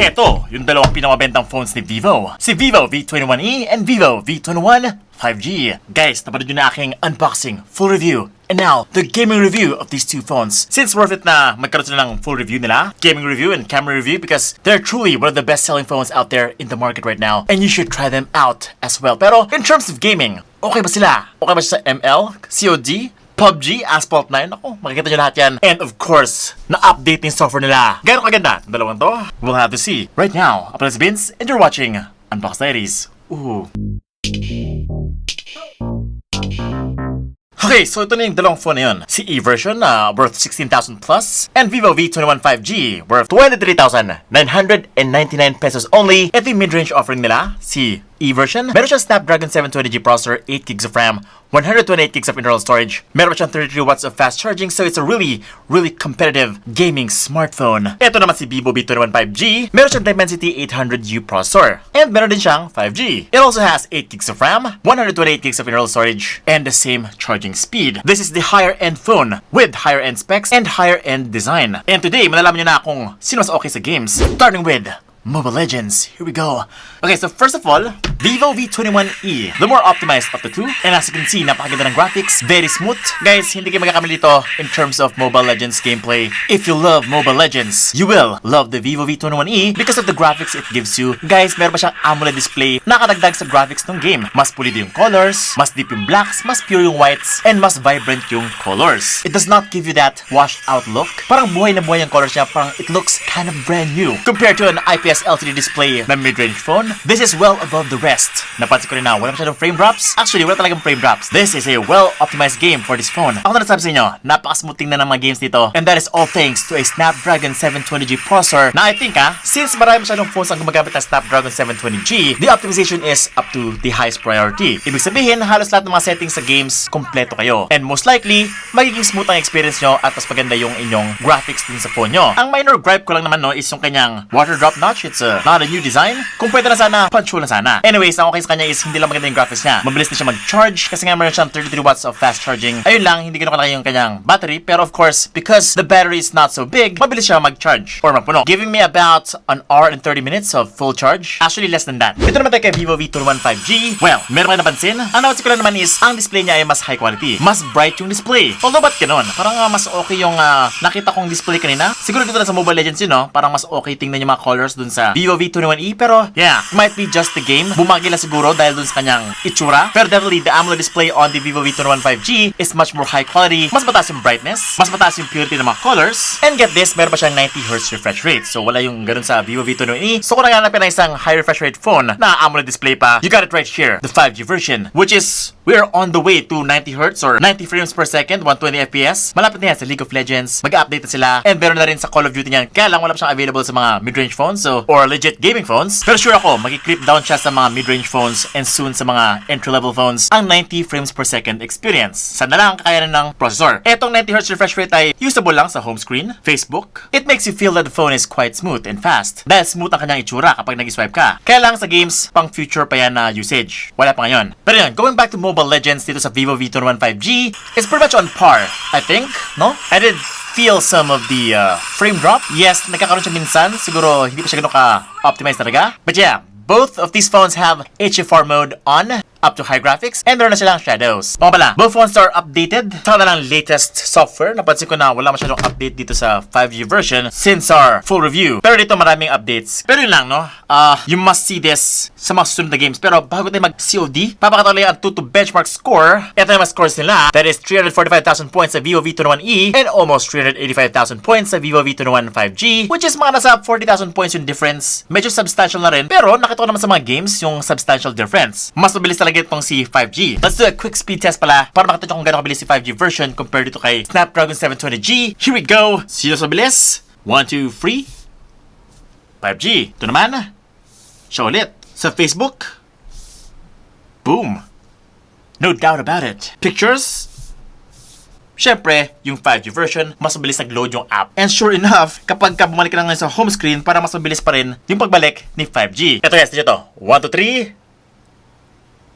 Ito, yung dalawang pinamabentang phones ni Vivo. Si Vivo V21e and Vivo V21 5G. Guys, napanood nyo na aking unboxing, full review. And now, the gaming review of these two phones. Since worth it na magkaroon sila ng full review nila, gaming review and camera review, because they're truly one of the best-selling phones out there in the market right now. And you should try them out as well. Pero, in terms of gaming, okay ba sila? Okay ba siya sa ML, COD, PUBG, Asphalt 9? Ako, makikita nyo lahat yan. And of course, na-update yung software nila. Gano'ng kaganda? Dalawang to? We'll have to see. Right now, I'm Vince, and you're watching Unbox Diaries. Ooh. Okay, so ito na yung dalawang phone na yun. Si E version na worth 16,000 plus and Vivo V21 5G worth 23,999 pesos only. Ito yung mid-range offering nila, si E version. Meron siyang Snapdragon 720G processor, 8 gigs of RAM, 128 gigs of internal storage. Meron siyang 33 watts of fast charging, so it's a really competitive gaming smartphone. Ito naman si Vivo V21 5G. Meron siyang Dimensity 800U processor. And meron din siyang 5G. It also has 8 gigs of RAM, 128 gigs of internal storage, and the same charging speed. This is the higher-end phone with higher-end specs and higher-end design. And today, malalaman nyo na kung sino mas okay sa games. Starting with Mobile Legends. Here we go. Okay, so first of all, Vivo V21e, the more optimized of the two. And as you can see, napakaganda ng graphics, very smooth. Guys, hindi kayo magkakamali dito in terms of Mobile Legends gameplay. If you love Mobile Legends, you will love the Vivo V21e because of the graphics it gives you. Guys, meron pa siyang AMOLED display na nakadagdag sa graphics ng game. Mas pulido yung colors, mas deep yung blacks, mas pure yung whites, and mas vibrant yung colors. It does not give you that washed out look. Parang buhay na buhay yung colors niya, parang it looks kind of brand new. Compared to an IPS LCD display na mid-range phone, this is well above the rest. Napansin ko rin na wala masyadong frame drops. Actually, wala talagang frame drops. This is a well-optimized game for this phone. Ako na nasabi sa inyo, napaka-smooth tingnan ng mga games dito. And that is all thanks to a Snapdragon 720G processor na I think since marami masyadong phones ang gumagamit ng Snapdragon 720G, the optimization is up to the highest priority. Ibig sabihin, halos lahat ng mga settings sa games, kompleto kayo. And most likely, magiging smooth ang experience nyo at mas maganda yung inyong graphics din sa phone nyo. Ang minor gripe ko lang naman is yung kanyang water drop notch. It's not a new design. Kung pwede na sana, punch hole na sana. Anyways, ang okay sa kanya is hindi lang maganda yung graphics niya. Mabilis na siya mag-charge kasi nga meron siyang 33 watts of fast charging. Ayun lang, hindi ganun kalaki yung kanyang battery. Pero of course, because the battery is not so big, mabilis siya mag-charge or magpuno. Giving me about an hour and 30 minutes of full charge. Actually, less than that. Ito naman tayo kay Vivo V21 5G. Well, meron kayo napansin? Ang napansin ko lang naman is, ang display niya ay mas high quality. Mas bright yung display. Although, ba't ganun? Parang mas okay yung nakita kong display kanina. Siguro dito na sa Mobile Legends yun, no? Parang mas okay tingnan yung mga colors dun sa Vivo V21e. Pero, yeah, might be just the game. Bumagi lang siguro dahil dun sa kanyang itsura. Pero definitely, the AMOLED display on the Vivo V21 5G is much more high quality. Mas mataas yung brightness. Mas mataas yung purity ng mga colors. And get this, meron pa siyang 90Hz refresh rate. So, wala yung ganun sa Vivo V21e. So, kung naghanapin na isang high refresh rate phone na AMOLED display pa, you got it right here. The 5G version. Which is, we're on the way to 90Hz or 90 frames per second, 120 FPS. Malapit na yan sa League of Legends. Mag-update na sila. And meron na rin sa Call of Duty niyan. Kaya lang wala pa siyang available sa mga mid-range phones or legit gaming phones. Pero sure ako, mag-creep down siya sa mga mid-range phones and soon sa mga entry-level phones ang 90 frames per second experience. Sana lang ang kakayanan ng processor. Etong 90Hz refresh rate ay usable lang sa home screen, Facebook. It makes you feel that the phone is quite smooth and fast. Dahil smooth ang kanyang itsura kapag nag-swipe ka. Kaya lang sa games, pang future pa yan na usage. Wala pa ngayon. Pero yun, going back to Mobile Legends dito sa Vivo V21 5G, it's pretty much on par, I think, no? I did feel some of the frame drop. Yes, nagkakaroon siya minsan. Siguro hindi pa siya ganun ka-optimized talaga. But yeah, both of these phones have HFR mode on, up to high graphics, and meron na silang shadows. Mga pala, both phones are updated. Saka na lang latest software. Napansin ko na wala masyadong update dito sa 5G version since our full review. Pero dito maraming updates. Pero yun lang, no? You must see this sa mga susunod na games. Pero bago tayo mag-COD, papakatali ang Tutu benchmark score. Ito yung mga scores nila. That is 345,000 points sa Vivo V21e and almost 385,000 points sa Vivo V21 5G, which is mga nasa 40,000 points yung difference. Medyo substantial na rin. Pero nakita ko naman sa mga games yung substantial difference. Mas mabilis talaga itong si 5G. Let's do a quick speed test pala para makita nyo kung gano'ng kabilis si 5G version compared dito kay Snapdragon 720G. Here we go! Sino sa bilis? 1, 2, 3. 5G. Ito naman. Siya ulit. Sa Facebook. Boom. No doubt about it. Pictures. Siyempre, yung 5G version, mas mabilis nag-load yung app. And sure enough, kapag bumalik ka na ngayon sa home screen, para mas mabilis pa rin yung pagbalik ni 5G. Ito guys, ito. 1, 2, 3.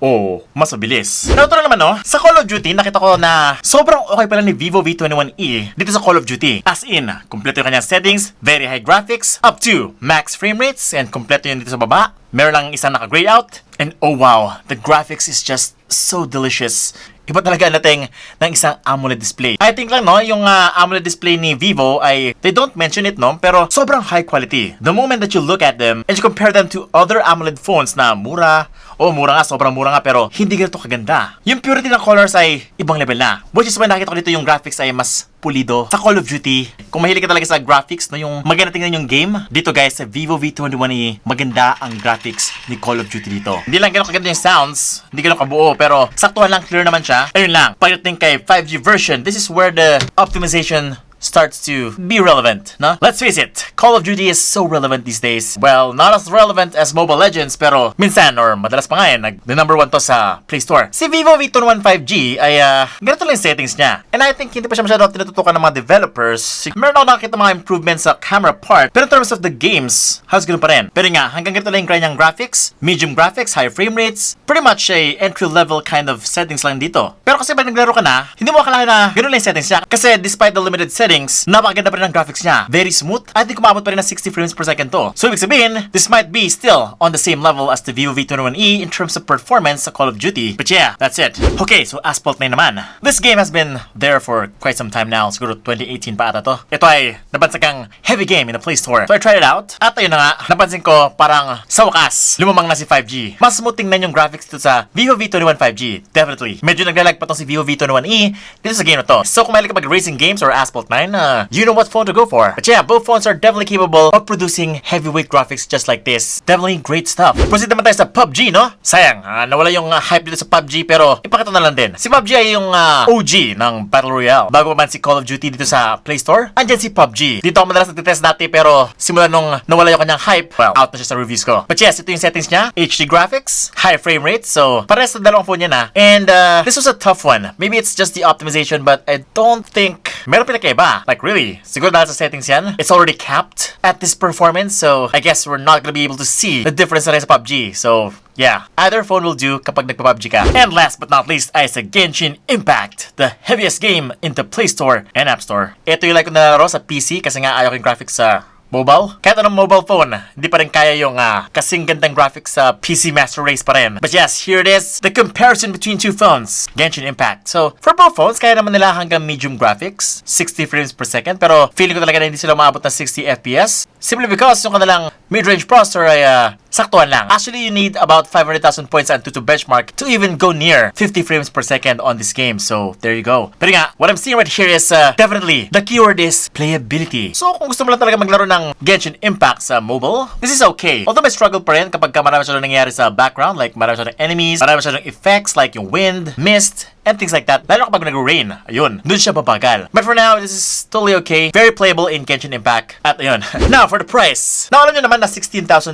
o mas mabilis. Pero ito na naman, no? Sa Call of Duty, nakita ko na sobrang okay pala ni Vivo V21e dito sa Call of Duty. As in, kumpleto yung kanyang settings, very high graphics, up to max frame rates, and kumpleto yun dito sa baba. Meron lang isang naka-gray out, and oh wow, the graphics is just so delicious. Iba talaga nating ng isang AMOLED display. I think lang, no, yung AMOLED display ni Vivo ay, they don't mention it, no, pero sobrang high quality. The moment that you look at them and you compare them to other AMOLED phones na mura, mura nga, sobrang mura nga, pero hindi ganito kaganda. Yung purity ng colors ay ibang level na. Which is why nakita ko dito yung graphics ay mas pulido. Sa Call of Duty, kung mahilig ka talaga sa graphics, no, yung maganda tingnan yung game, dito guys, sa Vivo V21e, maganda ang graphics ni Call of Duty dito. Hindi lang ganun kaganda yung sounds, hindi ganun kabuo, pero saktuhan lang, clear naman siya. Ayun lang, pagdating kay 5G version, this is where the optimization starts to be relevant, no? Let's face it, Call of Duty is so relevant these days. Well, not as relevant as Mobile Legends, pero minsan, or madalas pa nga the number 1 to sa Play Store. Si Vivo V21 5G ay, ganito lang yung settings niya. And I think hindi pa siya masyado tinututukan ng mga developers. Meron ako nakakita mga improvements sa camera part, pero in terms of the games, halos ganun pa rin. Pero nga, hanggang ganito lang yung kanyang graphics, medium graphics, high frame rates, pretty much a entry-level kind of settings lang dito. Pero kasi pag naglaro ka na, hindi mo akalain na ganun lang yung settings niya. Kasi despite the limited settings, napakaganda pa rin ang graphics niya. Very smooth. I think kumabot pa rin ng 60 frames per second to. So, ibig sabihin, this might be still on the same level as the Vivo V21e in terms of performance sa Call of Duty. But yeah, that's it. Okay, so Asphalt 9 naman. This game has been there for quite some time now. Siguro 2018 pa ata to. Ito ay nabansakang heavy game in the Play Store. So, I tried it out. At ayun na nga, napansin ko parang sa wakas, lumamang na si 5G. Mas smooth tingnan yung graphics dito sa Vivo V21 5G. Definitely. Medyo naglalag pa tong si Vivo V21e dito sa game na to. So, kung mahilig ka mag-racing games or Asphalt 9, you know what phone to go for. But yeah, both phones are definitely capable of producing heavyweight graphics just like this. Definitely great stuff. Proceed naman tayo sa PUBG, no? Sayang, nawala yung hype dito sa PUBG, pero ipakita na lang din. Si PUBG ay yung OG ng Battle Royale. Bago pa man si Call of Duty dito sa Play Store, andyan si PUBG. Dito ako madalas nagtitest dati, pero simula nung nawala yung kanyang hype, well, out na siya sa reviews ko. But yes, ito yung settings niya. HD graphics, high frame rate, so parehas na dalawang phone niya na. And this was a tough one. Maybe it's just the optimization, but I don't think meron pinakaiba. Like really, siguro dahil sa settings yan, it's already capped at this performance, so I guess we're not gonna be able to see the difference na rin sa PUBG. So yeah, either phone will do kapag nagpa-PUBG ka. And last but not least ay sa Genshin Impact, the heaviest game in the Play Store and App Store. Ito yung like ko nalaro sa PC kasi nga ayaw ko yung graphics sa mobile. Kahit anong mobile phone, hindi pa rin kaya yung kasing gandang graphics sa PC Master Race pa rin. But yes, here it is, the comparison between two phones, Genshin Impact. So, for both phones, kaya naman nila hanggang medium graphics, 60 frames per second, pero feeling ko talaga na hindi sila maabot ng 60 FPS. Simply because yung kanilang mid-range processor ay saktuhan lang. Actually, you need about 500,000 points and to benchmark to even go near 50 frames per second on this game. So, there you go. Pero nga, what I'm seeing right here is definitely, the keyword is playability. So, kung gusto mo lang talaga maglaro ng Genshin Impact sa mobile, this is okay. Although may struggle pa rin kapag marami siya nangyayari sa background, like marami siya ng enemies, marami siya ng effects like yung wind, mist, and things like that. Lalo kapag nag-rain, ayun, dun siya babagal. But for now, this is totally okay. Very playable in Genshin Impact. At ayun. Now, for the price. Now, alam nyo naman na 16,999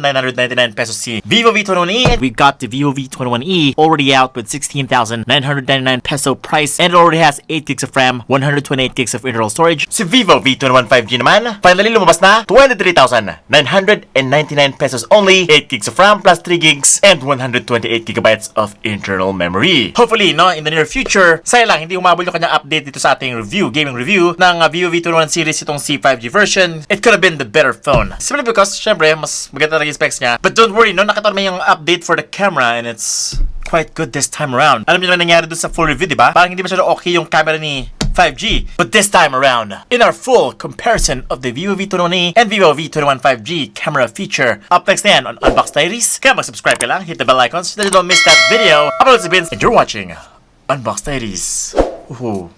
pesos si Vivo V21e. And we got the Vivo V21e already out with 16,999 peso price. And it already has 8 gigs of RAM, 128 gigs of internal storage. Si Vivo V21 5G naman, finally lumabas na 23,999 pesos only, 8 gigs of RAM plus 3 gigs, and 128 gigabytes of internal memory. Hopefully, no, in the near future, saya lang, hindi umabol yung kanyang update dito sa ating review, gaming review ng Vivo V21 series, itong C5G version. It could have been the better phone. Simply because, syempre, mas maganda talaga yung specs niya. But don't worry, no, nakita naman yung update for the camera and it's quite good this time around. Alam niyo naman nangyari dun sa full review, di ba? Parang hindi masyado okay yung camera ni 5G. But this time around, in our full comparison of the Vivo V21e and Vivo V21 5G camera feature, up next na yan on Unbox Diaries. Kaya mag-subscribe ka lang, hit the bell icon so that you don't miss that video. I'm Vince and you're watching Unbox Diaries. Woohoo.